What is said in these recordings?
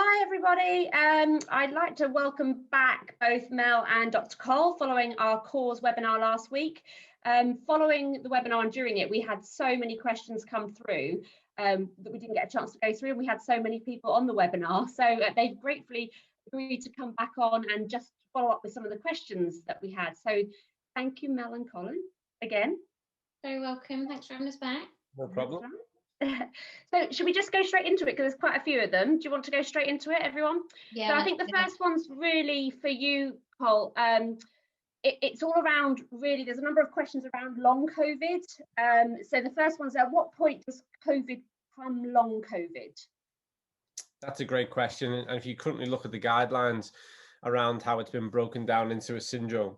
Hi everybody, I'd like to welcome back both Mel and Dr. Cole following our CAWS webinar last week. Following the webinar and during it, we had so many questions come through that we didn't get a chance to go through, and we had so many people on the webinar, so they've gratefully agreed to come back on and just follow up with some of the questions that we had. So thank you, Mel and Colin, again. Very welcome, thanks for having us back. No problem. So should we just go straight into it, because there's quite a few of them. Do you want to go straight into it, everyone? Yeah. So I think the first one's really for you, Cole. It's all around, really, there's a number of questions around long COVID. So the first one's, at what point does COVID become long COVID? That's a great question. And if you currently look at the guidelines around how it's been broken down into a syndrome,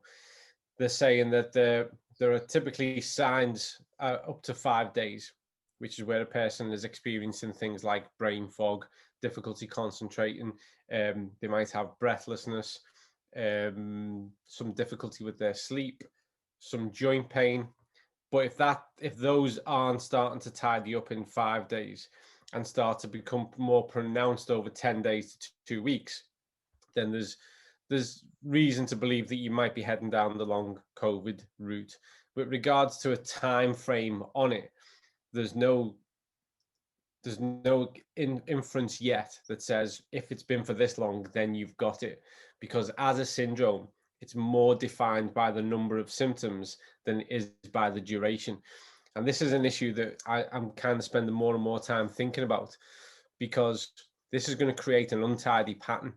they're saying that there are typically signs up to 5 days, which is where a person is experiencing things like brain fog, difficulty concentrating, they might have breathlessness, some difficulty with their sleep, some joint pain. But if those aren't starting to tidy up in 5 days and start to become more pronounced over 10 days to 2 weeks, then there's reason to believe that you might be heading down the long COVID route. With regards to a time frame on it, there's no inference yet that says if it's been for this long, then you've got it. Because as a syndrome, it's more defined by the number of symptoms than it is by the duration. And this is an issue that I'm kind of spending more and more time thinking about, because this is going to create an untidy pattern,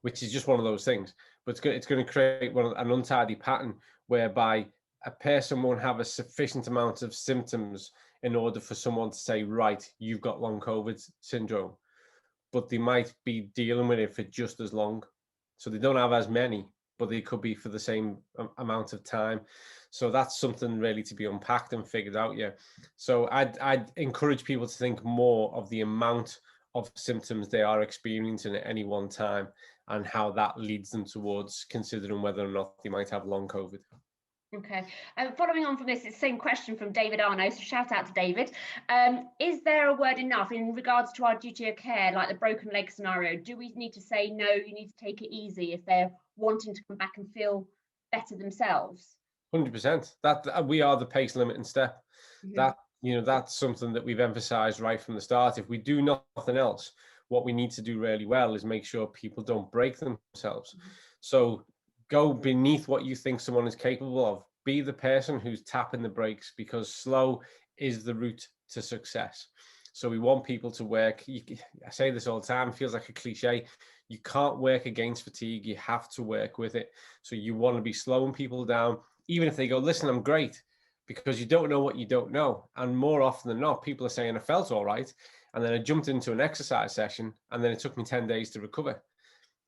which is just one of those things. But it's going to create an untidy pattern whereby a person won't have a sufficient amount of symptoms in order for someone to say, right, you've got long COVID syndrome. But they might be dealing with it for just as long. So they don't have as many, but they could be for the same amount of time. So that's something really to be unpacked and figured out. Yeah. So I'd encourage people to think more of the amount of symptoms they are experiencing at any one time and how that leads them towards considering whether or not they might have long COVID. Okay, following on from this, it's the same question from David Arno, so shout out to David. Is there a word enough in regards to our duty of care, like the broken leg scenario? Do we need to say, no, you need to take it easy if they're wanting to come back and feel better themselves? 100%. That we are the pace limiting step. Mm-hmm. That's something that we've emphasized right from the start. If we do nothing else, what we need to do really well is make sure people don't break themselves. Mm-hmm. So go beneath what you think someone is capable of. Be the person who's tapping the brakes, because slow is the route to success. So we want people to work. I say this all the time, it feels like a cliche. You can't work against fatigue. You have to work with it. So you want to be slowing people down, even if they go, listen, I'm great, because you don't know what you don't know. And more often than not, people are saying, I felt all right. And then I jumped into an exercise session, and then it took me 10 days to recover.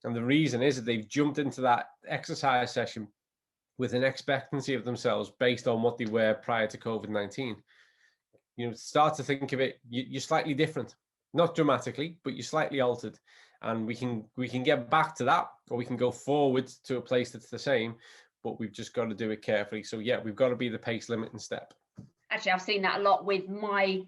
And the reason is that they've jumped into that exercise session with an expectancy of themselves based on what they were prior to COVID-19. Start to think of it, you're slightly different, not dramatically, but you're slightly altered. And we can get back to that, or we can go forward to a place that's the same, but we've just got to do it carefully. So yeah, we've got to be the pace limiting step. Actually, I've seen that a lot with my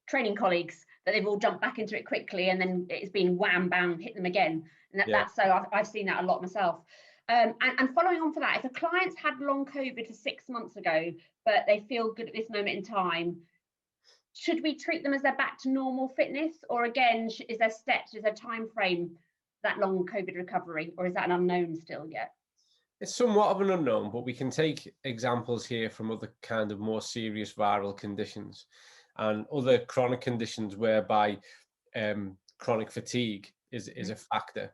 training colleagues, that they've all jumped back into it quickly, and then it's been wham, bam, hit them again. And that's so I've seen that a lot myself. And following on for that, if a client's had long COVID for 6 months ago, but they feel good at this moment in time, should we treat them as they're back to normal fitness? Or again, is there steps, is there time frame, that long COVID recovery, or is that an unknown still yet? It's somewhat of an unknown, but we can take examples here from other kind of more serious viral conditions and other chronic conditions whereby chronic fatigue is a factor.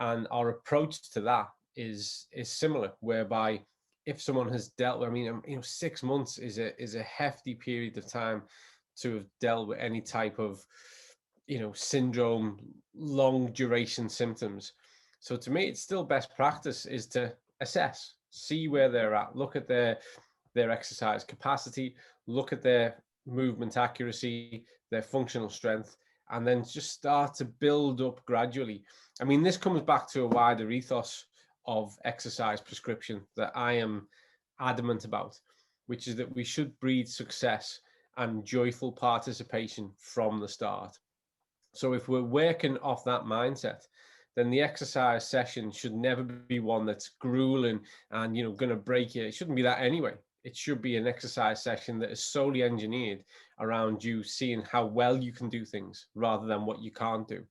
And our approach to that is similar, whereby if someone has dealt with, 6 months is a hefty period of time to have dealt with any type of, syndrome, long duration symptoms. So to me, it's still best practice is to assess, see where they're at, look at their exercise capacity, look at their movement accuracy, their functional strength, and then just start to build up gradually. This comes back to a wider ethos of exercise prescription that I am adamant about, which is that we should breed success and joyful participation from the start. So if we're working off that mindset, then the exercise session should never be one that's grueling and, you know, going to break you. It shouldn't be that anyway. It should be an exercise session that is solely engineered around you seeing how well you can do things rather than what you can't do.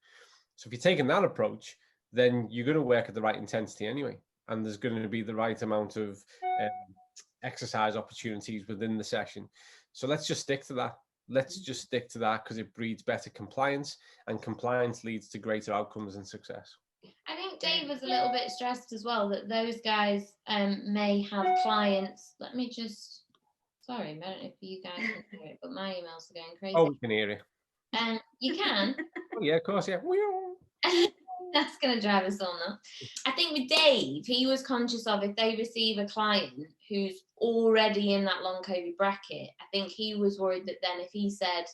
So if you're taking that approach, then you're going to work at the right intensity anyway. And there's going to be the right amount of exercise opportunities within the session. So let's just stick to that. Let's just stick to that because it breeds better compliance, and compliance leads to greater outcomes and success. I think Dave was a little bit stressed as well that those guys may have clients. Let me just, sorry, I don't know if you guys can hear it, but my emails are going crazy. Oh, we can hear it. You can? Oh, yeah, of course, yeah. That's going to drive us all nuts. I think with Dave, he was conscious of if they receive a client who's already in that long COVID bracket, I think he was worried that then if he said,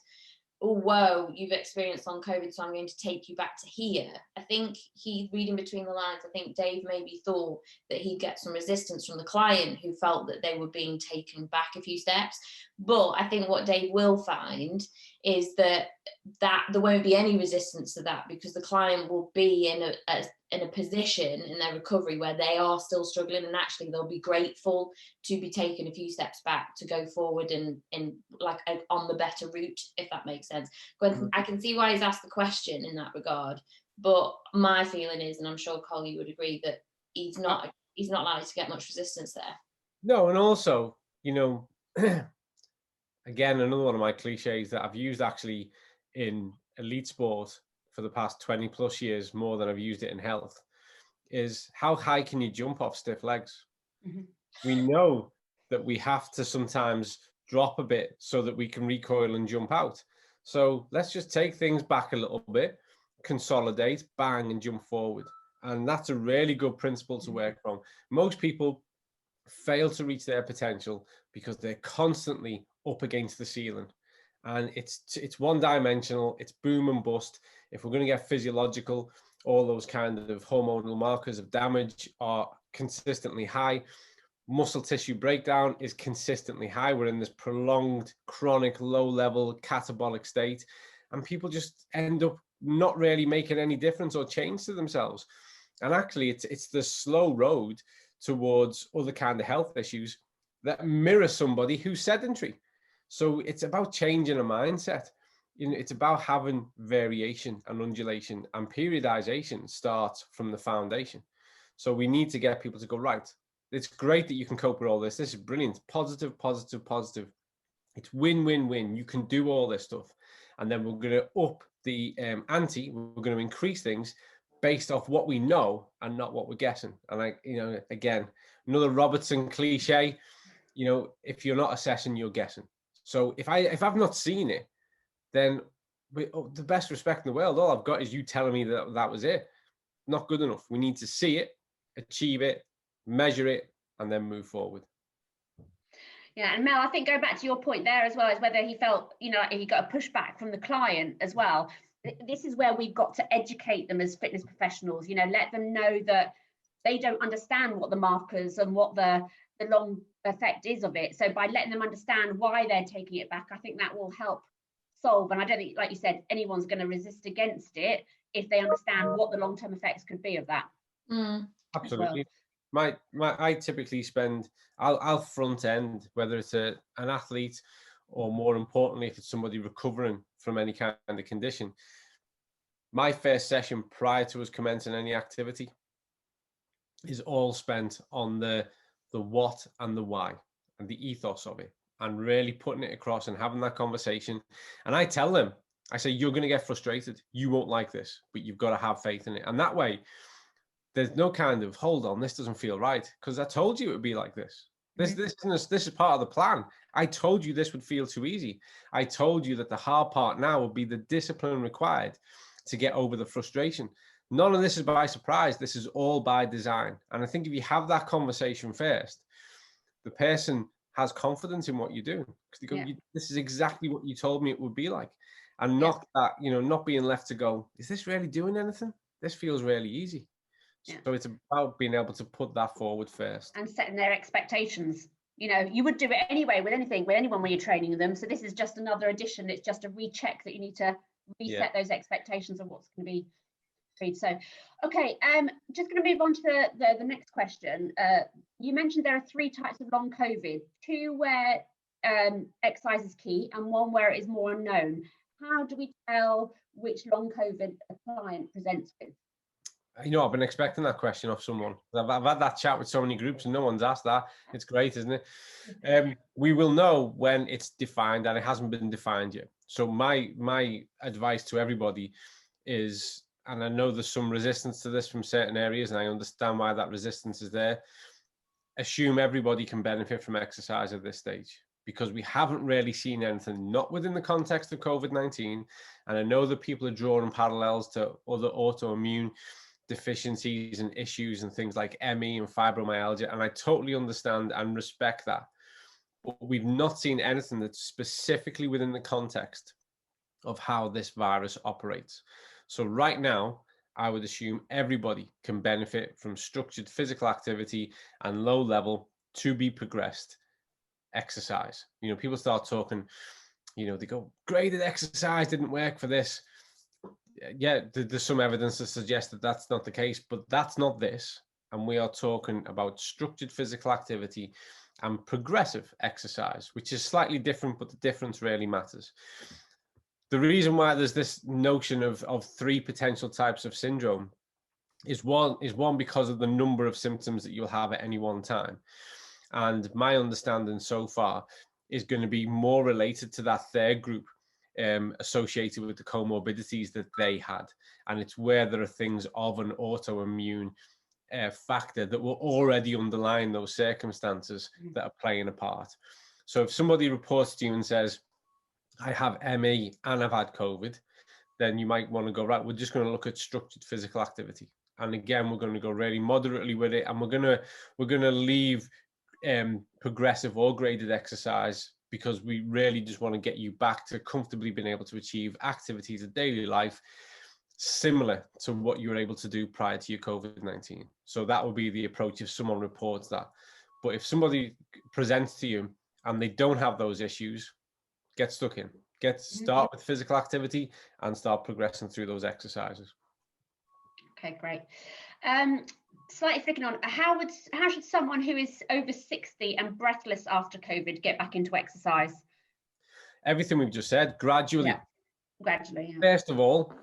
oh, whoa, you've experienced long COVID, so I'm going to take you back to here. I think he, reading between the lines, I think Dave maybe thought that he'd get some resistance from the client who felt that they were being taken back a few steps. But I think what Dave will find is that there won't be any resistance to that because the client will be in a position in their recovery where they are still struggling, and actually they'll be grateful to be taken a few steps back to go forward and like on the better route, if that makes sense. I can see why he's asked the question in that regard, but my feeling is, and I'm sure Colin you would agree, that he's not likely to get much resistance there. No, and also, you know, again, another one of my cliches that I've used actually in elite sport for the past 20 plus years, more than I've used it in health, is how high can you jump off stiff legs? Mm-hmm. We know that we have to sometimes drop a bit so that we can recoil and jump out. So let's just take things back a little bit, consolidate, bang, and jump forward. And that's a really good principle to work from. Most people fail to reach their potential because they're constantly up against the ceiling. And it's one-dimensional, it's boom and bust. If we're going to get physiological, all those kind of hormonal markers of damage are consistently high. Muscle tissue breakdown is consistently high. We're in this prolonged, chronic, low-level catabolic state, and people just end up not really making any difference or change to themselves. And actually, it's the slow road towards other kind of health issues that mirror somebody who's sedentary. So it's about changing a mindset. You know, it's about having variation and undulation, and periodization starts from the foundation. So we need to get people to go, right, it's great that you can cope with all this. This is brilliant. Positive, positive, positive. It's win, win, win. You can do all this stuff. And then we're going to up the ante. We're going to increase things based off what we know and not what we're guessing. And again, another Robertson cliche, if you're not assessing, you're guessing. So if I've not seen it, then the best respect in the world, all I've got is you telling me that was it. Not good enough. We need to see it, achieve it, measure it, and then move forward. Yeah, and Mel, I think go back to your point there as well, is whether he felt, he got a pushback from the client as well. This is where we've got to educate them as fitness professionals, let them know that they don't understand what the markers and what the long effect is of it. So by letting them understand why they're taking it back, I think that will help solve. And I don't think, like you said, anyone's going to resist against it if they understand what the long-term effects could be of that. Absolutely. Well. I typically I'll front end, whether it's an athlete or, more importantly, if it's somebody recovering from any kind of condition. My first session prior to us commencing any activity is all spent on the what and the why and the ethos of it, and really putting it across and having that conversation. And I tell them, I say, you're going to get frustrated. You won't like this, but you've got to have faith in it. And that way, there's no kind of, hold on, this doesn't feel right, because I told you it would be like this. This is part of the plan. I told you this would feel too easy. I told you that the hard part now would be the discipline required to get over the frustration. None of this is by surprise. This is all by design. And I think if you have that conversation first, the person has confidence in what you're doing, because they go, this is exactly what you told me it would be like. And not that, not being left to go, is this really doing anything? This feels really easy. So it's about being able to put that forward first. And setting their expectations. You would do it anyway with anyone when you're training them. So this is just another addition. It's just a recheck that you need to reset those expectations of what's going to be agreed. So, okay, just going to move on to the next question. You mentioned there are 3 types of long COVID, 2 where exercise is key and 1 where it is more unknown. How do we tell which long COVID a client presents with? You know, I've been expecting that question off someone. I've had that chat with so many groups and no one's asked that. It's great, isn't it? We will know when it's defined, and it hasn't been defined yet. So my advice to everybody is, and I know there's some resistance to this from certain areas, and I understand why that resistance is there. Assume everybody can benefit from exercise at this stage, because we haven't really seen anything, not within the context of COVID-19. And I know that people are drawing parallels to other autoimmune deficiencies and issues and things like ME and fibromyalgia, and I totally understand and respect that. But we've not seen anything that's specifically within the context of how this virus operates. So right now, I would assume everybody can benefit from structured physical activity and low level to be progressed exercise. You know, people start talking, you know, they go, graded exercise didn't work for this. Yeah, there's some evidence to suggest that that's not the case, but that's not this. And we are talking about structured physical activity and progressive exercise, which is slightly different, but the difference really matters. The reason why there's this notion of 3 potential types of syndrome is one because of the number of symptoms that you'll have at any one time. And my understanding so far is going to be more related to that 3rd group, associated with the comorbidities that they had. And it's where there are things of an autoimmune factor that will already underline those circumstances that are playing a part. So if somebody reports to you and says, I have ME and I've had COVID, then you might want to go, right, we're just going to look at structured physical activity. And again, we're going to go really moderately with it. And we're going to leave progressive or graded exercise, because we really just want to get you back to comfortably being able to achieve activities of daily life similar to what you were able to do prior to your COVID-19. So that would be the approach if someone reports that. But if somebody presents to you and they don't have those issues, get stuck in. Start with physical activity and start progressing through those exercises. Okay, great. Slightly flicking on, how should someone who is over 60 and breathless after COVID get back into exercise? Everything we've just said, gradually. Yeah. Gradually. Yeah. First of all,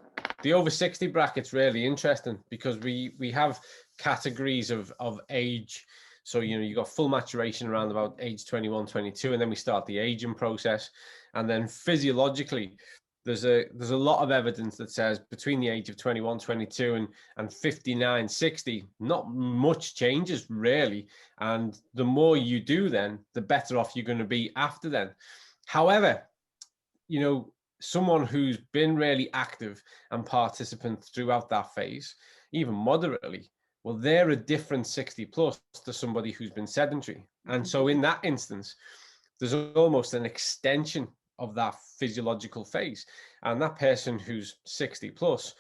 the over 60 bracket's really interesting, because we have categories of age. So, you know, you got full maturation around about age 21, 22, and then we start the aging process. And then physiologically, there's a lot of evidence that says between the age of 21, 22 and 59, 60, not much changes really. And the more you do then, the better off you're going to be after then. However, you know, someone who's been really active and participant throughout that phase, even moderately, well, they're a different 60 plus to somebody who's been sedentary. And so in that instance, there's almost an extension of that physiological phase. And that person who's 60 plus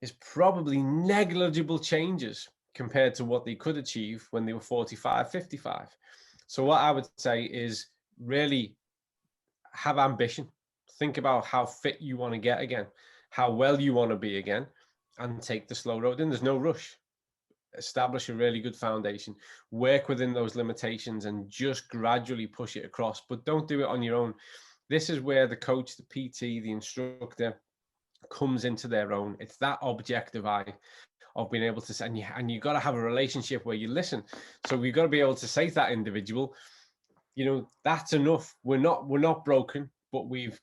is probably negligible changes compared to what they could achieve when they were 45, 55. So what I would say is really have ambition. Think about how fit you want to get again, how well you want to be again, and take the slow road in. There's no rush. Establish a really good foundation, work within those limitations, and just gradually push it across. But don't do it on your own. This is where the coach, the PT, the instructor comes into their own. It's that objective eye of being able to say, and you got to have a relationship where you listen. So we've got to be able to say to that individual, you know, that's enough. We're not broken, but we've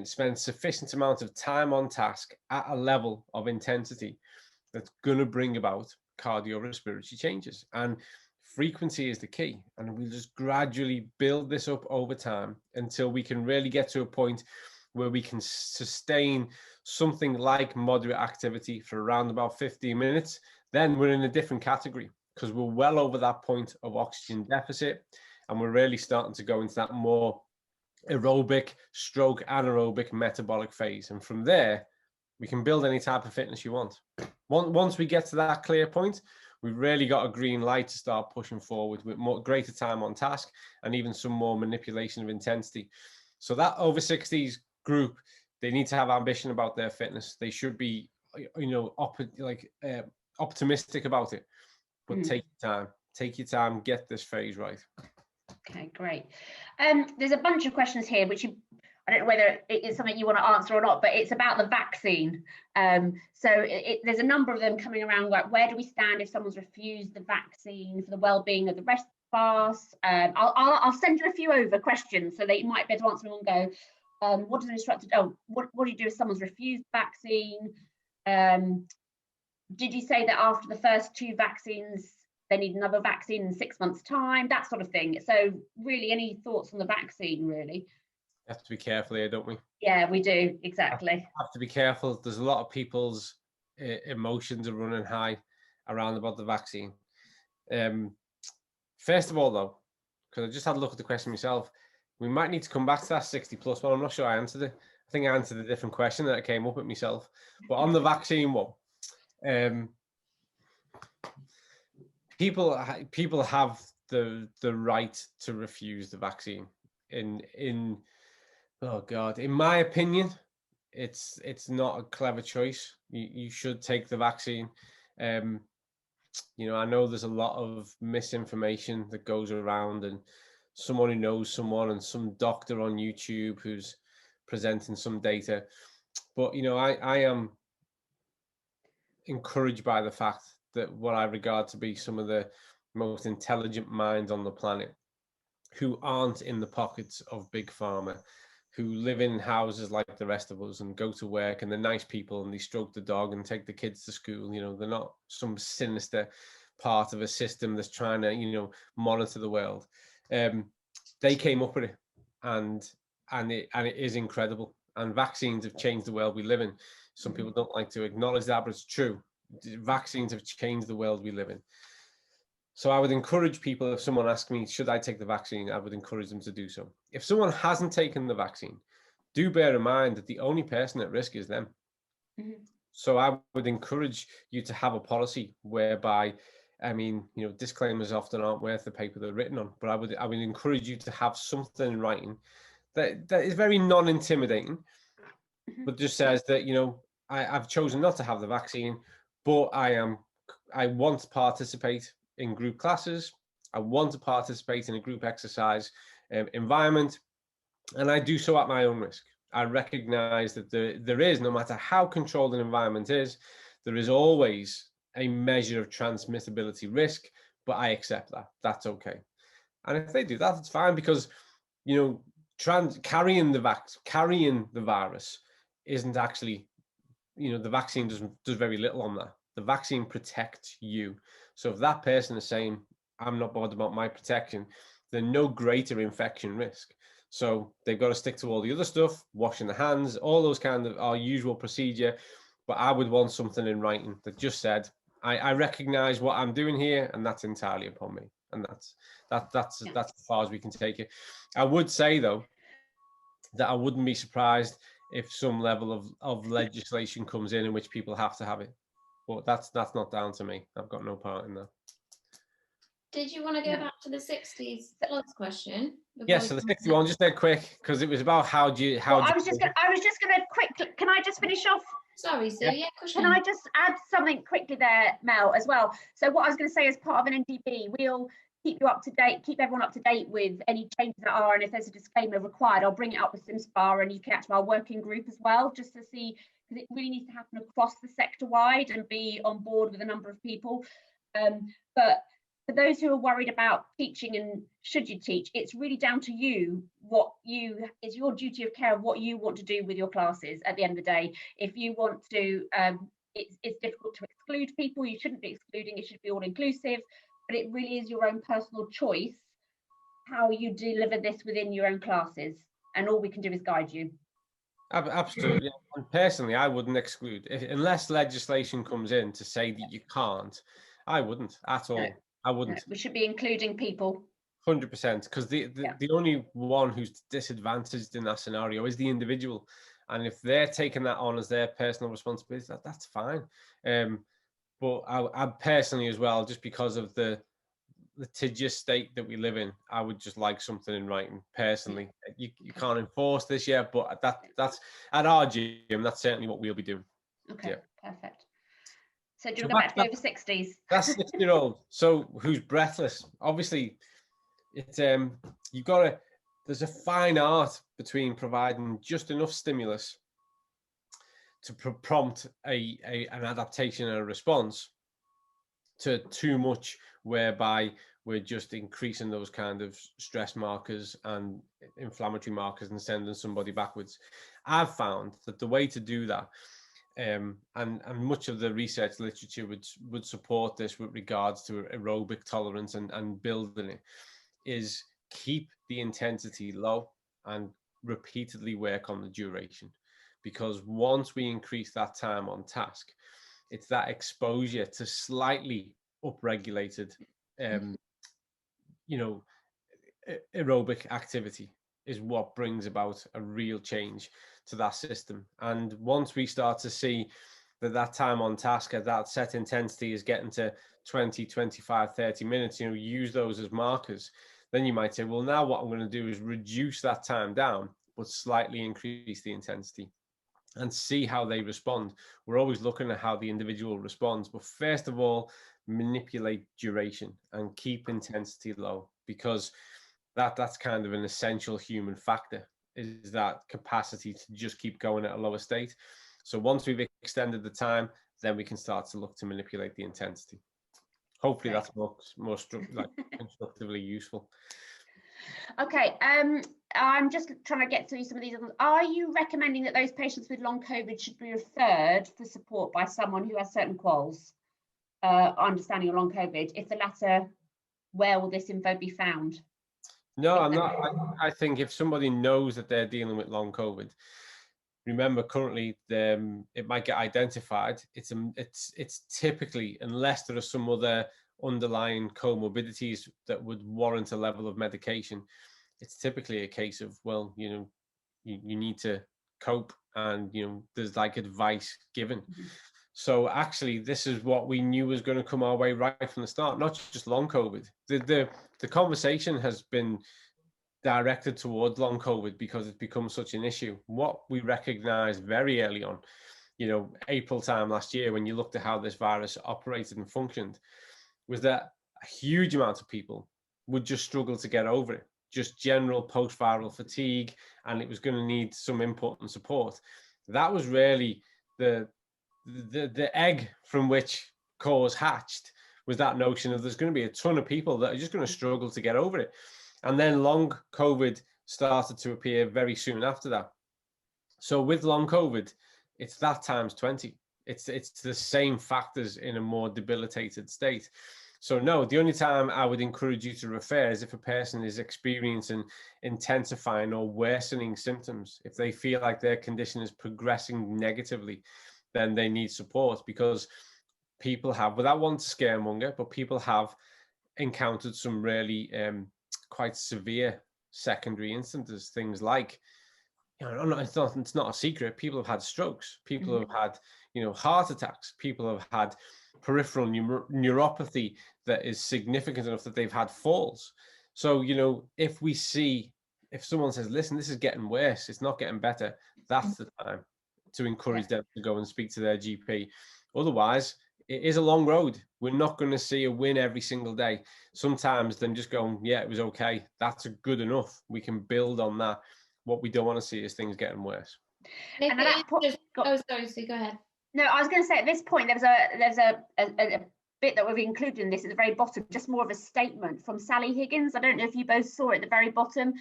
spent sufficient amount of time on task at a level of intensity that's going to bring about cardiorespiratory changes. And frequency is the key. And we'll just gradually build this up over time until we can really get to a point where we can sustain something like moderate activity for around about 15 minutes. Then we're in a different category, because we're well over that point of oxygen deficit. And we're really starting to go into that more aerobic stroke anaerobic metabolic phase. And from there, we can build any type of fitness you want. Once we get to that clear point, we've really got a green light to start pushing forward with greater time on task and even some more manipulation of intensity. So that over 60s group, They need to have ambition about their fitness. They should be, optimistic about it. But take your time, get this phase right. Okay, great. There's a bunch of questions here, which I don't know whether it's something you want to answer or not, but it's about the vaccine. So there's a number of them coming around, like, where do we stand if someone's refused the vaccine for the well-being of the rest of the class? I'll send you a few over questions so that you might be able to answer them and go, what does an instructor do? What do you do if someone's refused vaccine? Did you say that after the first 2 vaccines, they need another vaccine in 6 months' time, that sort of thing? So really, any thoughts on the vaccine, really? We have to be careful here, don't we? Yeah, we do, exactly. Have to be careful. There's a lot of people's emotions are running high around about the vaccine. First of all, though, because I just had a look at the question myself, we might need to come back to that 60+ one. I'm not sure I answered it. I think I answered a different question that came up with myself. But on the vaccine one, people have the right to refuse the vaccine. In my opinion, it's not a clever choice. You should take the vaccine. I know there's a lot of misinformation that goes around, and someone who knows someone and some doctor on YouTube who's presenting some data. But I am encouraged by the fact that what I regard to be some of the most intelligent minds on the planet, who aren't in the pockets of big pharma, who live in houses like the rest of us and go to work, and they're nice people and they stroke the dog and take the kids to school. They're not some sinister part of a system that's trying to, monitor the world. They came up with it, and it is incredible. And vaccines have changed the world we live in. Some people don't like to acknowledge that, but it's true. Vaccines have changed the world we live in. So I would encourage people, if someone asks me, should I take the vaccine? I would encourage them to do so. If someone hasn't taken the vaccine, do bear in mind that the only person at risk is them. So I would encourage you to have a policy whereby, disclaimers often aren't worth the paper they're written on, but I would encourage you to have something in writing that is very non-intimidating, but just says that, I've chosen not to have the vaccine, but I want to participate in group classes. I want to participate in a group exercise environment, and I do so at my own risk. I recognize that there is, no matter how controlled an environment is, there is always a measure of transmissibility risk, but I accept that. That's okay. And if they do that, it's fine, because, carrying the virus isn't actually, the vaccine does very little on that. The vaccine protects you. So if that person is saying, I'm not bothered about my protection, there's no greater infection risk. So they've got to stick to all the other stuff, washing the hands, all those kind of our usual procedure. But I would want something in writing that just said, I recognize what I'm doing here, and that's entirely upon me. And that's as far as we can take it. I would say, though, that I wouldn't be surprised if some level of legislation comes in which people have to have it. But that's not down to me. I've got no part in that. Did you want to go back to the 60s plus question? Yes, so the 61, just dead quick, because it was about I was just going to quickly, can I just finish off? Sorry, Sue. Yeah, can I just add something quickly there, Mel, as well? So what I was going to say, as part of an NDB, we'll keep you up to date, keep everyone up to date with any changes that are, and if there's a disclaimer required, I'll bring it up with SimSpa and UK to our working group as well, just to see, because it really needs to happen across the sector wide and be on board with a number of people. But for those who are worried about teaching and should you teach, it's really down to you. It's your duty of care of what you want to do with your classes at the end of the day. If you want to, it's difficult to exclude people. You shouldn't be excluding, it should be all inclusive, but it really is your own personal choice how you deliver this within your own classes. And all we can do is guide you. Absolutely. And personally, I wouldn't exclude, unless legislation comes in to say that you can't. I wouldn't at all. No. I wouldn't. No, we should be including people. 100%, because the only one who's disadvantaged in that scenario is the individual, and if they're taking that on as their personal responsibility, that's fine. But I personally as well, just because of the litigious state that we live in, I would just like something in writing personally. You can't enforce this yet, but that's at our gym, that's certainly what we'll be doing. Okay, perfect. So do you want to go back to over 60s? That's 60-year-old. So who's breathless? Obviously, it's you've got to. There's a fine art between providing just enough stimulus to prompt an adaptation and a response, to too much, whereby we're just increasing those kind of stress markers and inflammatory markers and sending somebody backwards. I've found that the way to do that, and much of the research literature would support this with regards to aerobic tolerance and building it, is keep the intensity low and repeatedly work on the duration. Because once we increase that time on task, it's that exposure to slightly upregulated, aerobic activity is what brings about a real change to that system. And once we start to see that time on task at that set intensity is getting to 20, 25, 30 minutes, use those as markers. Then you might say, well, now what I'm going to do is reduce that time down, but slightly increase the intensity and see how they respond. We're always looking at how the individual responds, but first of all, manipulate duration and keep intensity low, because that's kind of an essential human factor, is that capacity to just keep going at a lower state. So once we've extended the time, then we can start to look to manipulate the intensity. Hopefully that's more constructively useful. Okay, I'm just trying to get through some of these. Are you recommending that those patients with long COVID should be referred for support by someone who has certain CAWS, understanding of long COVID? If the latter, where will this info be found? No, I'm not. I think if somebody knows that they're dealing with long COVID, remember currently it might get identified. It's typically, unless there are some other underlying comorbidities that would warrant a level of medication, it's typically a case of, well, you need to cope, and there's like advice given. Mm-hmm. So actually, this is what we knew was going to come our way right from the start, not just long COVID. The conversation has been directed towards long COVID because it's become such an issue. What we recognized very early on, April time last year, when you looked at how this virus operated and functioned, was that a huge amount of people would just struggle to get over it, just general post-viral fatigue, and it was going to need some input and support. That was really the egg from which CAWS hatched, was that notion of there's going to be a ton of people that are just going to struggle to get over it. And then long COVID started to appear very soon after that. So with long COVID, it's that times 20. It's the same factors in a more debilitated state. So no, the only time I would encourage you to refer is if a person is experiencing intensifying or worsening symptoms. If they feel like their condition is progressing negatively, then they need support, because people have, without wanting to scaremonger, but people have encountered some really quite severe secondary instances. Things like, it's not a secret, people have had strokes, people have had heart attacks, people have had peripheral neuropathy that is significant enough that they've had falls. So if someone says, listen, this is getting worse, it's not getting better, that's the time to encourage them to go and speak to their GP. Otherwise, it is a long road. We're not going to see a win every single day. Sometimes them just going, yeah, it was okay, that's good enough. We can build on that. What we don't want to see is things getting worse. And at that point, sorry, Sue, go ahead. No, I was going to say, at this point, there's a bit that we've included in this at the very bottom, just more of a statement from Sally Higgins. I don't know if you both saw it at the very bottom.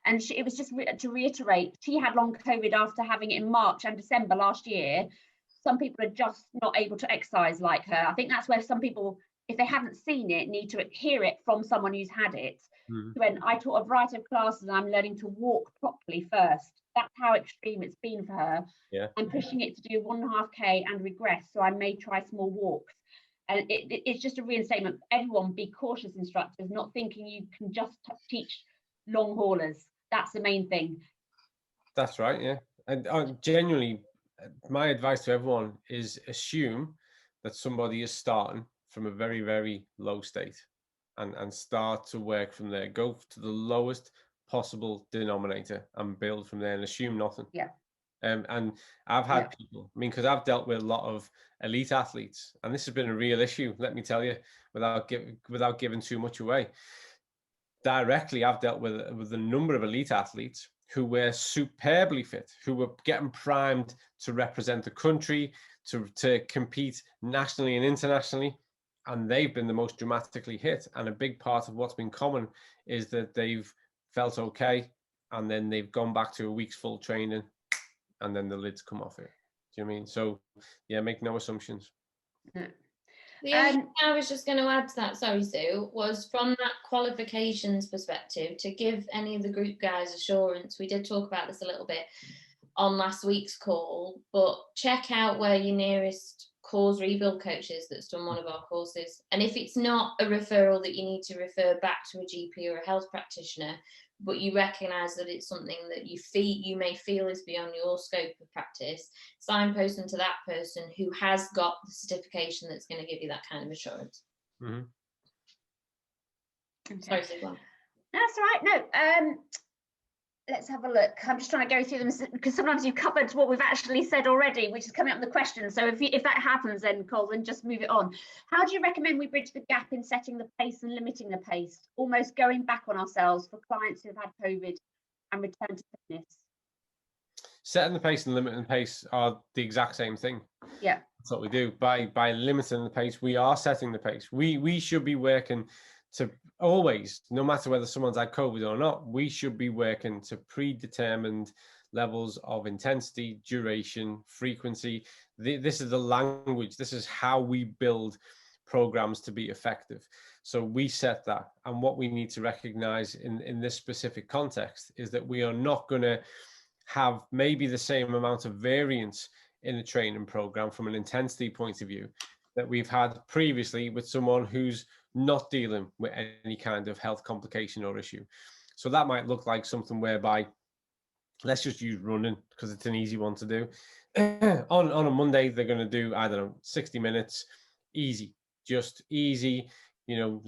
And it was just to reiterate, she had long COVID after having it in March and December last year. Some people are just not able to exercise like her. I think that's where some people, if they haven't seen it, need to hear it from someone who's had it. Mm-hmm. When I taught a variety of classes, and I'm learning to walk properly first. That's how extreme it's been for her. Yeah. I'm pushing it to do 1.5K and regress, so I may try small walks. And it's just a reinstatement. Everyone be cautious, instructors, not thinking you can just teach long haulers. That's the main thing. That's right, yeah. And genuinely, my advice to everyone is assume that somebody is starting from a very, very low state. and start to work from there. Go to the lowest possible denominator and build from there and assume nothing. Yeah. And I've had people, I mean, because I've dealt with a lot of elite athletes, and this has been a real issue, let me tell you, without giving too much away. Directly, I've dealt with a number of elite athletes who were superbly fit, who were getting primed to represent the country, to compete nationally and internationally, and they've been the most dramatically hit. And a big part of what's been common is that they've felt okay, and then they've gone back to a week's full training, and then the lids come off it. Do you know what I mean? So yeah, make no assumptions. The only thing I was just going to add to that, sorry Sue, was from that qualifications perspective, to give any of the group guys assurance. We did talk about this a little bit on last week's call, but check out where your nearest CAWS rebuild coach is that's done one of our courses. And if it's not a referral that you need to refer back to a GP or a health practitioner, but you recognise that it's something that you may feel is beyond your scope of practice, signpost them to that person who has got the certification that's going to give you that kind of assurance. Mm-hmm. Okay. Sorry, Sue. That's all right. No, let's have a look. I'm just trying to go through them because sometimes you've covered what we've actually said already, which is coming up in the question. So if that happens, then Colin, just move it on. How do you recommend we bridge the gap in setting the pace and limiting the pace, almost going back on ourselves for clients who've had COVID and return to fitness? Setting the pace and limiting the pace are the exact same thing. Yeah. That's what we do. By limiting the pace, we are setting the pace. We should be working to always, no matter whether someone's had COVID or not, we should be working to predetermined levels of intensity, duration, frequency. This is the language. This is how we build programs to be effective. So we set that. And what we need to recognize in this specific context is that we are not going to have maybe the same amount of variance in a training program from an intensity point of view that we've had previously with someone who's not dealing with any kind of health complication or issue. So that might look like something whereby, let's just use running because it's an easy one to do. on a Monday, they're going to do, I don't know, 60 minutes, easy, just easy,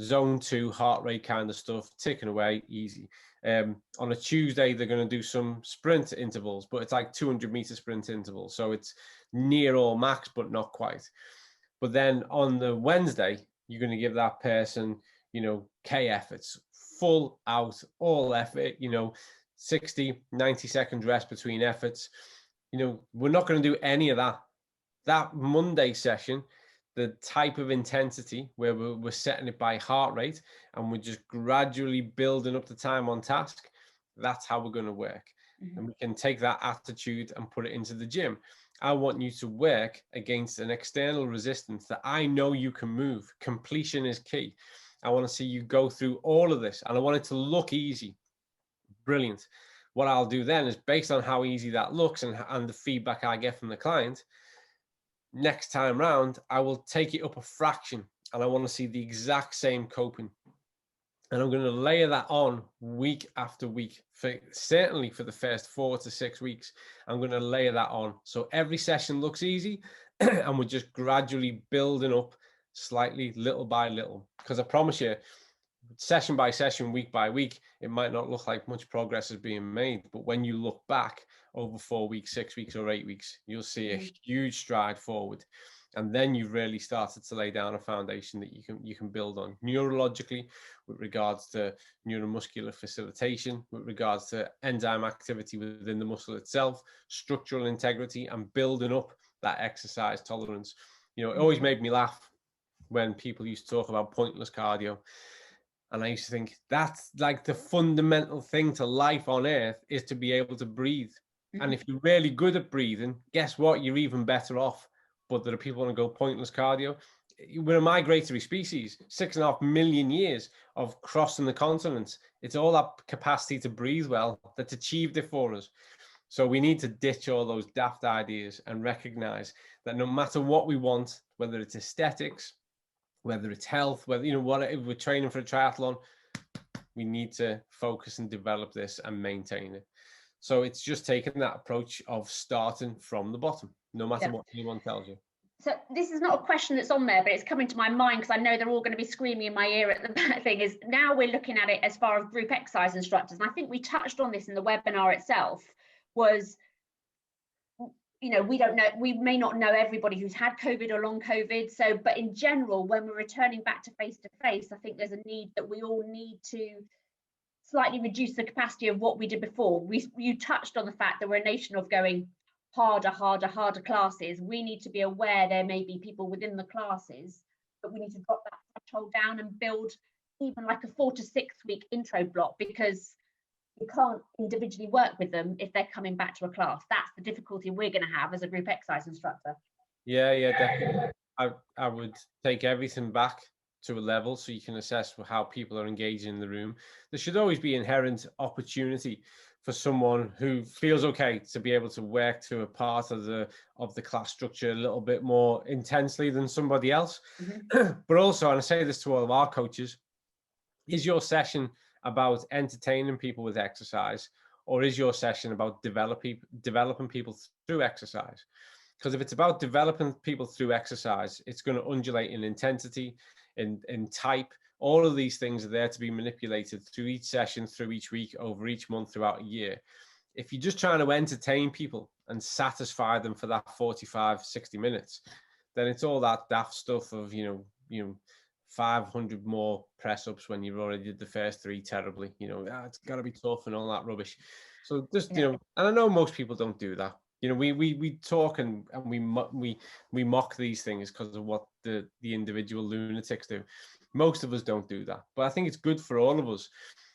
zone 2 heart rate kind of stuff, ticking away, easy. On a Tuesday, they're going to do some sprint intervals, but it's like 200-meter sprint intervals. So it's near or max, but not quite. But then on the Wednesday, you're going to give that person, K efforts, full out, all effort, 60, 90 second rest between efforts. We're not going to do any of that. That Monday session, the type of intensity where we're setting it by heart rate and we're just gradually building up the time on task, that's how we're going to work. Mm-hmm. And we can take that attitude and put it into the gym. I want you to work against an external resistance that I know you can move. Completion is key. I want to see you go through all of this, and I want it to look easy. Brilliant. What I'll do then is, based on how easy that looks and the feedback I get from the client, next time round, I will take it up a fraction, and I want to see the exact same coping. And I'm going to layer that on week after week, certainly for the first 4 to 6 weeks. I'm going to layer that on. So every session looks easy and we're just gradually building up slightly, little by little. Because I promise you, session by session, week by week, it might not look like much progress is being made. But when you look back over 4 weeks, 6 weeks or 8 weeks, you'll see a huge stride forward. And then you've really started to lay down a foundation that you can build on neurologically, with regards to neuromuscular facilitation, with regards to enzyme activity within the muscle itself, structural integrity, and building up that exercise tolerance. It always made me laugh when people used to talk about pointless cardio. And I used to think that's like the fundamental thing to life on earth, is to be able to breathe. And if you're really good at breathing, guess what? You're even better off. But there are people who want to go pointless cardio. We're a migratory species, 6.5 million years of crossing the continents. It's all that capacity to breathe well that's achieved it for us. So we need to ditch all those daft ideas and recognize that no matter what we want, whether it's aesthetics, whether it's health, whether, if we're training for a triathlon, we need to focus and develop this and maintain it. So it's just taking that approach of starting from the bottom, no matter what anyone tells you. So this is not a question that's on there, but it's coming to my mind because I know they're all going to be screaming in my ear at the back. Thing is, now we're looking at it as far as group exercise instructors. And I think we touched on this in the webinar itself, was, you know, we may not know everybody who's had COVID or long COVID. So, but in general, when we're returning back to face, I think there's a need that we all need to slightly reduce the capacity of what we did before. You touched on the fact that we're a nation of going harder classes. We need to be aware there may be people within the classes, but we need to drop that threshold down and build even like a 4 to 6 week intro block, because you can't individually work with them if they're coming back to a class. That's the difficulty we're going to have as a group exercise instructor. Yeah, definitely. I would take everything back to a level so you can assess how people are engaging in the room. There should always be inherent opportunity for someone who feels okay to be able to work to a part of the class structure a little bit more intensely than somebody else. But also, and I say this to all of our coaches, is your session about entertaining people with exercise, or is your session about developing people through exercise? Because if it's about developing people through exercise, it's going to undulate in intensity, in type. All of these things are there to be manipulated through each session, through each week, over each month, throughout a year. If you're just trying to entertain people and satisfy them for that 45, 60 minutes, then it's all that daft stuff of, you know, 500 more press-ups when you've already did the first 3 terribly, you know, it's got to be tough and all that rubbish. So just, you know, and I know most people don't do that. You know, we talk and we mock these things because of what the individual lunatics do. Most of us don't do that, but I think it's good for all of us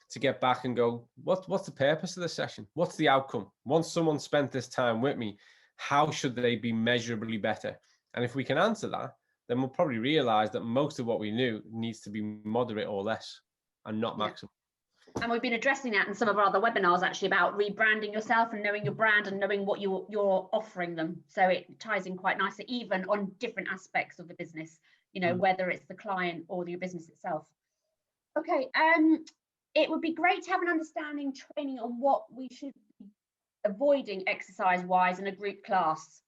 to get back and go, what's the purpose of this session? What's the outcome? Once someone spent this time with me, how should they be measurably better? And if we can answer that, then we'll probably realize that most of what we knew needs to be moderate or less and not maximum. And we've been addressing that in some of our other webinars, actually, about rebranding yourself and knowing your brand and knowing what you're offering them. So it ties in quite nicely, even on different aspects of the business, you know, whether it's the client or your business itself. Okay, it would be great to have an understanding training on what we should be avoiding exercise-wise in a group class.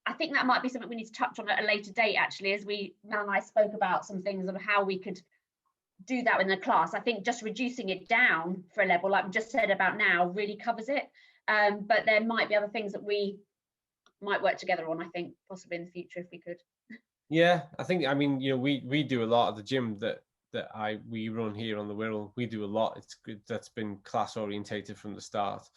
I think that might be something we need to touch on at a later date, actually, as Mel and I spoke about some things of how we could do that in the class. I think just reducing it down for a level, like we just said about now, really covers it. But there might be other things that we might work together on, I think, possibly in the future if we could. Yeah, I think, I mean, you know, we do a lot at the gym that we run here on the Wirral. We do a lot. It's good. That's been class orientated from the start.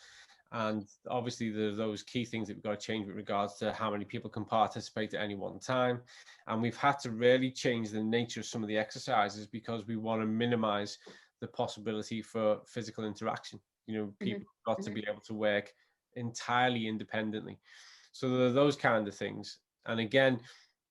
And obviously there's those key things that we've got to change with regards to how many people can participate at any one time. And we've had to really change the nature of some of the exercises because we want to minimize the possibility for physical interaction. You know, people have got to be able to work entirely independently. So there are those kind of things. And again,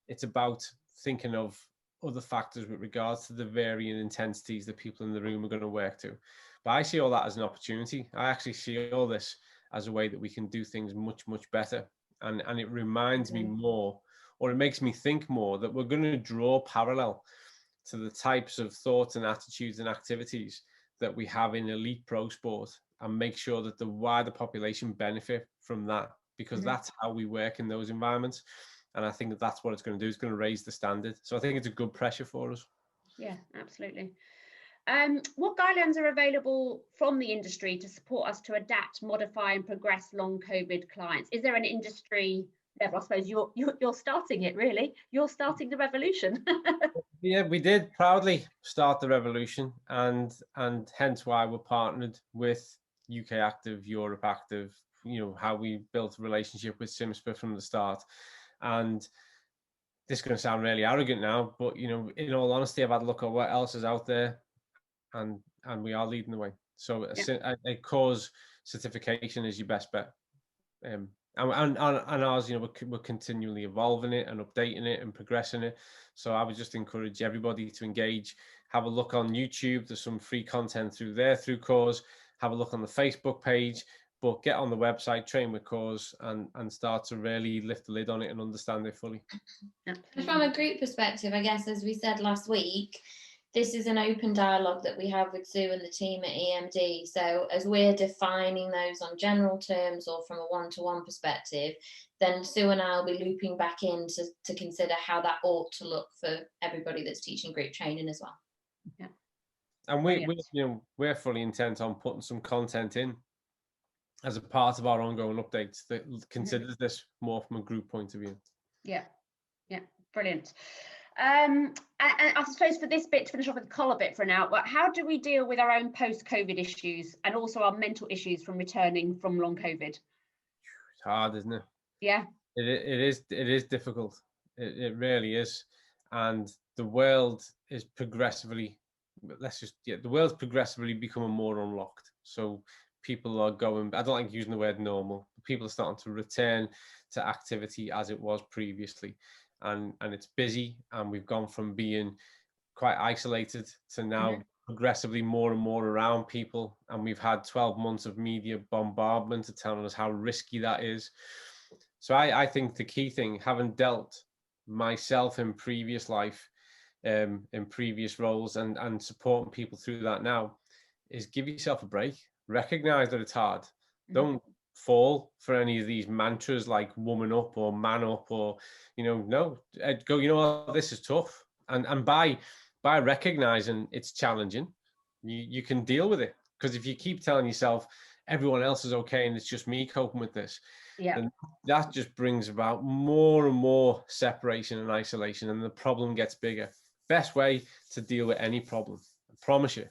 it's about thinking of other factors with regards to the varying intensities that people in the room are going to work to. But I see all that as an opportunity. I actually see all this as a way that we can do things much, much better. And it reminds me more, or it makes me think more, that we're going to draw parallel to the types of thoughts and attitudes and activities that we have in elite pro sport and make sure that the wider population benefit from that, because that's how we work in those environments. And I think that that's what it's going to do. It's going to raise the standard. So I think it's a good pressure for us. Yeah, absolutely. What guidelines are available from the industry to support us to adapt, modify and progress long COVID clients? Is there an industry level? I suppose you're starting it, really. You're starting the revolution. Yeah, we did proudly start the revolution, and hence why we're partnered with UK Active, Europe Active, you know, how we built a relationship with SIMSPA from the start. And this is going to sound really arrogant now, but, you know, in all honesty, I've had a look at what else is out there, and we are leading the way. So a CAWS certification is your best bet. And ours, you know, we're continually evolving it and updating it and progressing it. So I would just encourage everybody to engage. Have a look on YouTube. There's some free content through there through CAWS. Have a look on the Facebook page. But get on the website, train with CAWS, and start to really lift the lid on it and understand it fully. From a group perspective, I guess, as we said last week, this is an open dialogue that we have with Sue and the team at EMD. So as we're defining those on general terms or from a one-to-one perspective, then Sue and I will be looping back in to consider how that ought to look for everybody that's teaching group training as well. Yeah. And we're fully intent on putting some content in as a part of our ongoing updates that considers this more from a group point of view. Yeah, brilliant. And I suppose for this bit, to finish off with the collar bit for now, but how do we deal with our own post-COVID issues and also our mental issues from returning from long COVID? It's hard, isn't it? Yeah. It is difficult. It really is. And the world is progressively, the world's progressively becoming more unlocked. So people are going, I don't like using the word normal, but people are starting to return to activity as it was previously. And it's busy, and we've gone from being quite isolated to now progressively more and more around people. And we've had 12 months of media bombardment to telling us how risky that is. So I think the key thing, having dealt myself in previous life, in previous roles, and supporting people through that now, is give yourself a break. Recognize that it's hard. Don't fall for any of these mantras like woman up or man up, or no, go, you know what, this is tough, and by recognizing it's challenging, you can deal with it. Because if you keep telling yourself everyone else is okay and it's just me coping with this, then that just brings about more and more separation and isolation, and the problem gets bigger. Best way to deal with any problem, I promise you,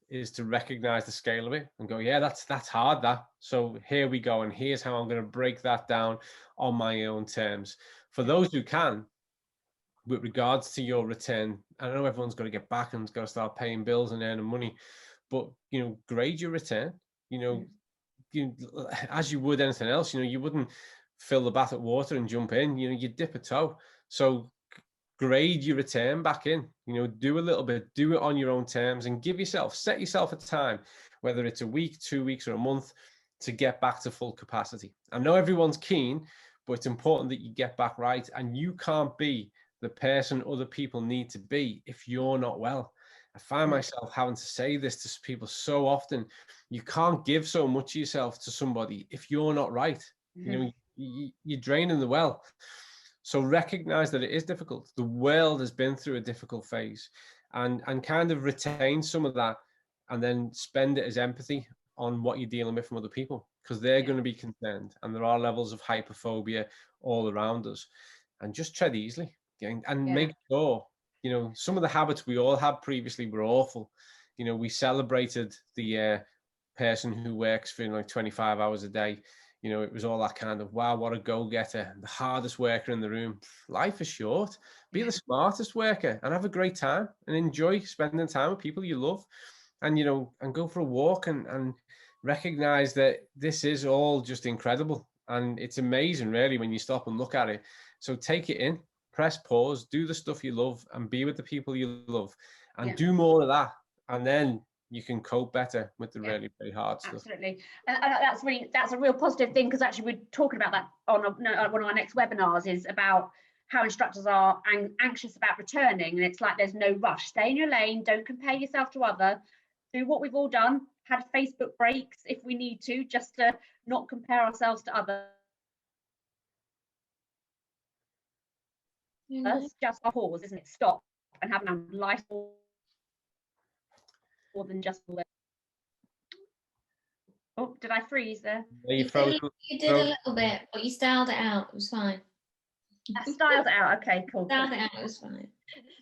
is to recognize the scale of it and go, yeah, that's hard, that. So here we go, and here's how I'm going to break that down on my own terms. For those who can, with regards to your return, I know everyone's got to get back and got to start paying bills and earning money, but grade your return. As you would anything else, you wouldn't fill the bath of water and jump in. You dip a toe. So grade your return back in, do a little bit, do it on your own terms, and set yourself a time, whether it's a week, 2 weeks, or a month, to get back to full capacity. I know everyone's keen, but it's important that you get back right, and you can't be the person other people need to be if you're not well. I find myself having to say this to people so often. You can't give so much of yourself to somebody if you're not right. You're draining the well. So recognize that it is difficult. The world has been through a difficult phase, and kind of retain some of that, and then spend it as empathy on what you're dealing with from other people, because they're going to be concerned, and there are levels of hyperphobia all around us. And just tread easily, and make sure, some of the habits we all had previously were awful. We celebrated the person who works for like 25 hours a day. It was all that kind of, wow, what a go-getter, the hardest worker in the room. Life is short. Be the smartest worker and have a great time, and enjoy spending time with people you love, and and go for a walk, and recognize that this is all just incredible, and it's amazing really when you stop and look at it. So take it in, press pause, do the stuff you love, and be with the people you love, and do more of that, and then you can cope better with the really, really hard stuff. Absolutely. And that's a real positive thing, because actually we're talking about that on one of our next webinars, is about how instructors are anxious about returning. And it's like, there's no rush. Stay in your lane. Don't compare yourself to other. Do what we've all done. Had Facebook breaks if we need to, just to not compare ourselves to others. Just a pause, isn't it? Stop and have a life more than just the. Oh, did I freeze there? You did a little bit, but you styled it out. It was fine. I styled it out. Okay, cool. Styled it out. It was fine.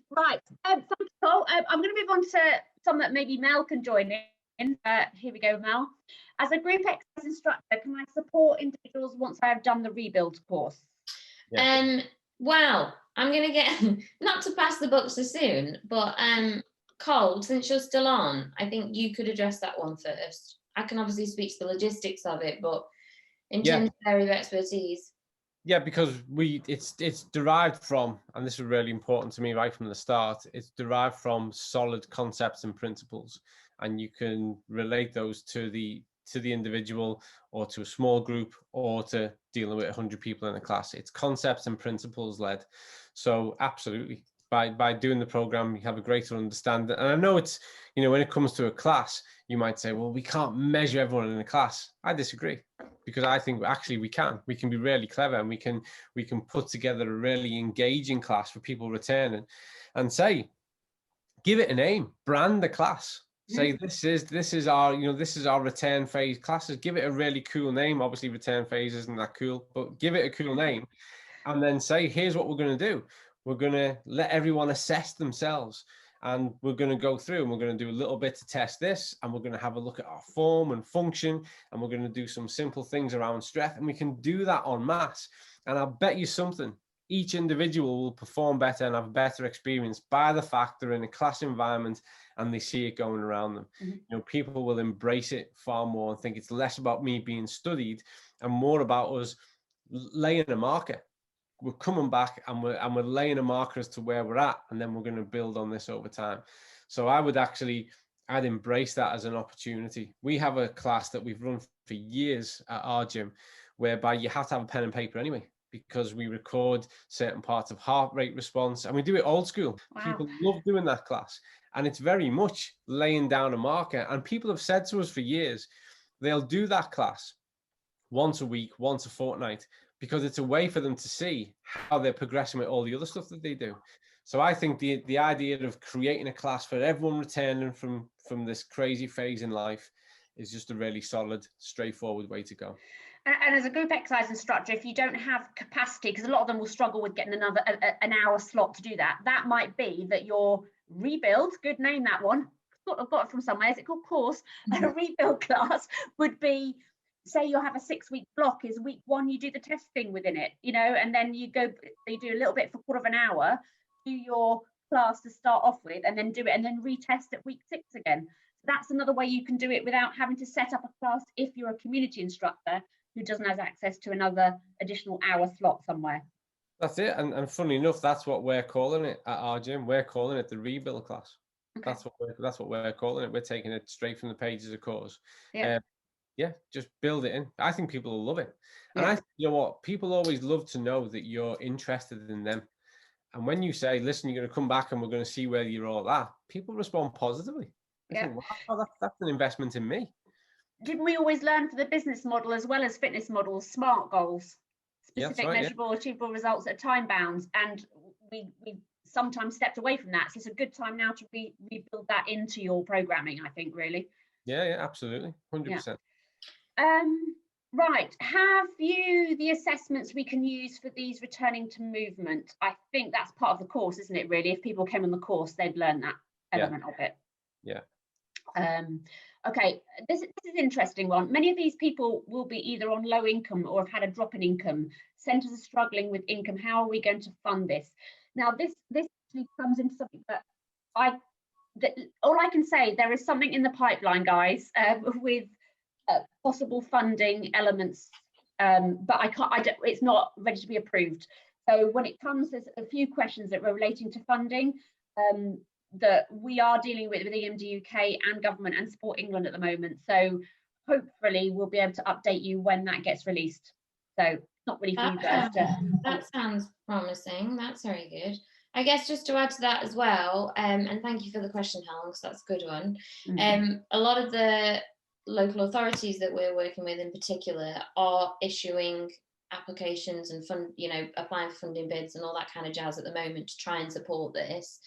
Right. Thanks, Cole. I'm going to move on to some that maybe Mel can join in. Here we go, Mel. As a group exercise instructor, can I support individuals once I have done the rebuild course? Well, I'm going to get, not to pass the buck so soon, but Cole, since you're still on, I think you could address that one first. I can obviously speak to the logistics of it, but in terms of area of expertise. Yeah, because it's derived from, and this is really important to me right from the start, it's derived from solid concepts and principles, and you can relate those to the individual, or to a small group, or to dealing with 100 people in a class. It's concepts and principles led. So absolutely, by doing the program, you have a greater understanding. And I know it's, you know, when it comes to a class, you might say, well, we can't measure everyone in a class. I disagree, because I think actually we can be really clever, and we can put together a really engaging class for people returning, and say, give it a name, brand the class. Say this is our, you know, this is our return phase classes. Give it a really cool name. Obviously, return phase isn't that cool, but give it a cool name, and then say, here's what we're going to do. We're going to let everyone assess themselves, and we're going to go through, and we're going to do a little bit to test this, and we're going to have a look at our form and function, and we're going to do some simple things around strength, and we can do that en masse. And I'll bet you something, each individual will perform better and have a better experience by the fact they're in a class environment and they see it going around them. You know, people will embrace it far more and think it's less about me being studied and more about us laying a marker. We're coming back and we're laying a marker as to where we're at, and then we're going to build on this over time. So I'd embrace that as an opportunity. We have a class that we've run for years at our gym, whereby you have to have a pen and paper anyway, because we record certain parts of heart rate response, and we do it old school. Wow. People love doing that class, and it's very much laying down a marker. And people have said to us for years, they'll do that class once a week, once a fortnight, because it's a way for them to see how they're progressing with all the other stuff that they do. So I think the idea of creating a class for everyone returning from this crazy phase in life is just a really solid, straightforward way to go. And as a group exercise instructor, if you don't have capacity, because a lot of them will struggle with getting an hour slot to do that, that might be that your rebuild, good name that one, I've got it from somewhere, is it called CAWS? A rebuild class would be, say you have a 6-week block, is week 1 you do the testing within it, you know, and then you do a little bit for a quarter of an hour, do your class to start off with, and then do it and then retest at week 6 again. So that's another way you can do it without having to set up a class if you're a community instructor who doesn't have access to another additional hour slot somewhere. That's it. And funnily enough, that's what we're calling it at our gym. We're calling it the rebuild class. Okay. That's what we're calling it. We're taking it straight from the pages of CAWS. Yeah, just build it in. I think people will love it. And you know what? People always love to know that you're interested in them. And when you say, listen, you're going to come back and we're going to see where you're all at, people respond positively. They think, wow, that's an investment in me. Didn't we always learn for the business model as well as fitness models, SMART goals, specific, measurable, achievable results at time bounds? And we sometimes stepped away from that. So it's a good time now to rebuild that into your programming, I think, really. Yeah, absolutely. 100%. Right. Have you the assessments we can use for these returning to movement? I think that's part of the course, isn't it, really? If people came on the course, they'd learn that element of it. Yeah. Okay, this is an interesting one. Many of these people will be either on low income or have had a drop in income. Centres are struggling with income. How are we going to fund this? Now, this actually comes into something that all I can say, there is something in the pipeline, guys, with possible funding elements, but it's not ready to be approved. So when it comes, there's a few questions that were relating to funding that we are dealing with EMD UK and government and Sport England at the moment. So hopefully we'll be able to update you when that gets released. So not really for you guys to... That sounds promising. That's very good. I guess just to add to that as well, and thank you for the question, Helen, because that's a good one. A lot of the local authorities that we're working with in particular are issuing applications and applying for funding bids and all that kind of jazz at the moment to try and support this.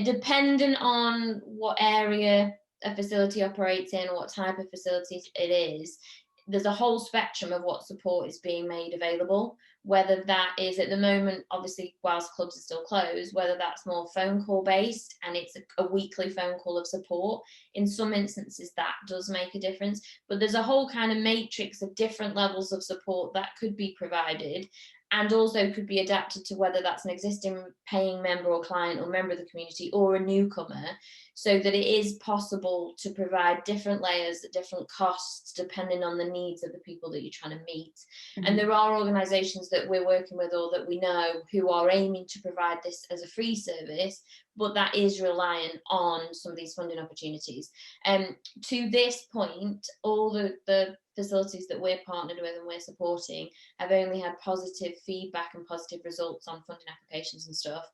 Dependent on what area a facility operates in, what type of facility it is, there's a whole spectrum of what support is being made available, whether that is at the moment, obviously, whilst clubs are still closed, whether that's more phone call based and it's a weekly phone call of support. In some instances, that does make a difference, but there's a whole kind of matrix of different levels of support that could be provided and also could be adapted to whether that's an existing paying member or client or member of the community or a newcomer, so that it is possible to provide different layers at different costs depending on the needs of the people that you're trying to meet. And there are organisations that we're working with or that we know who are aiming to provide this as a free service, but that is reliant on some of these funding opportunities. To this point, all the facilities that we're partnered with and we're supporting have only had positive feedback and positive results on funding applications and stuff.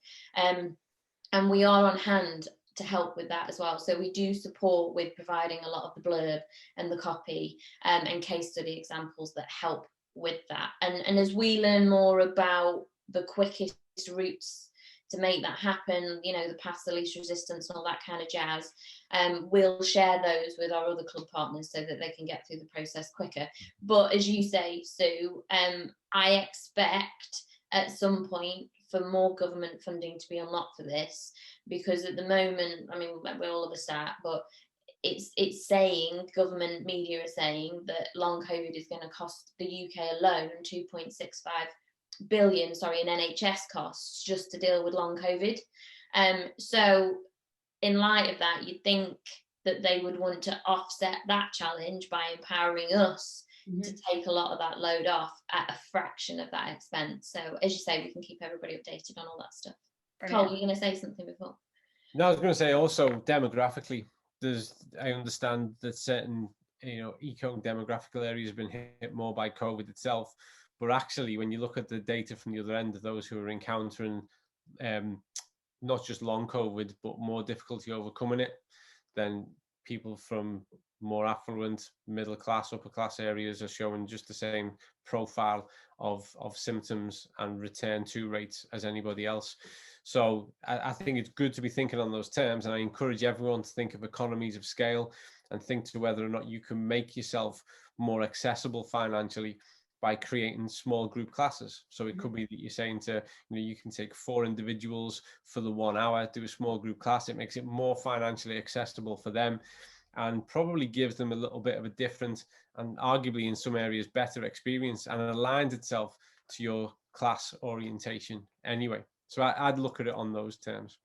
and we are on hand to help with that as well. So we do support with providing a lot of the blurb and the copy, and case study examples that help with that. And as we learn more about the quickest routes to make that happen, you know, the path to least resistance and all that kind of jazz, we'll share those with our other club partners so that they can get through the process quicker. But as you say, Sue, I expect at some point for more government funding to be unlocked for this, because at the moment, I mean, we're all of a stat, but it's saying, government media are saying that long COVID is going to cost the UK alone 2.65 billion, in NHS costs just to deal with long COVID. So in light of that, you'd think that they would want to offset that challenge by empowering us to take a lot of that load off at a fraction of that expense. So as you say, we can keep everybody updated on all that stuff. Cole, you're going to say something before? No, I was going to say also demographically, I understand that certain, you know, eco-demographical areas have been hit more by COVID itself. But actually, when you look at the data from the other end of those who are encountering not just long COVID, but more difficulty overcoming it, then people from more affluent, middle class, upper class areas are showing just the same profile of symptoms and return to rates as anybody else. So I think it's good to be thinking on those terms, and I encourage everyone to think of economies of scale and think to whether or not you can make yourself more accessible financially by creating small group classes. So it could be that you're saying to, you know, you can take 4 individuals for the 1 hour, do a small group class. It makes it more financially accessible for them and probably gives them a little bit of a different and arguably in some areas better experience, and it aligns itself to your class orientation anyway. So I'd look at it on those terms.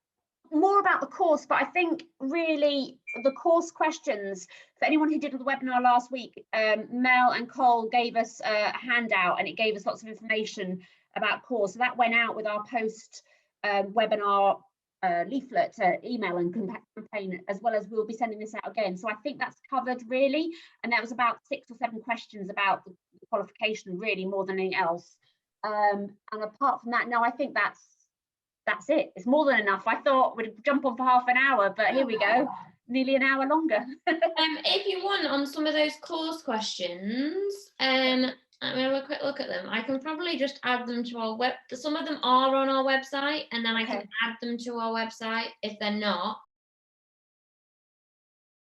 More about the course, but I think really the course questions, for anyone who did the webinar last week, Mel and Cole gave us a handout and it gave us lots of information about course. So that went out with our post webinar leaflet, email and campaign, as well as we'll be sending this out again. So I think that's covered really, and that was about 6 or 7 questions about the qualification, really more than anything else. And apart from that, no, I think that's it. It's more than enough. I thought we'd jump on for half an hour, but here we go, nearly an hour longer. If you want, on some of those course questions, I'm going to have a quick look at them. I can probably just add them to our web. Some of them are on our website, and then I can add them to our website if they're not.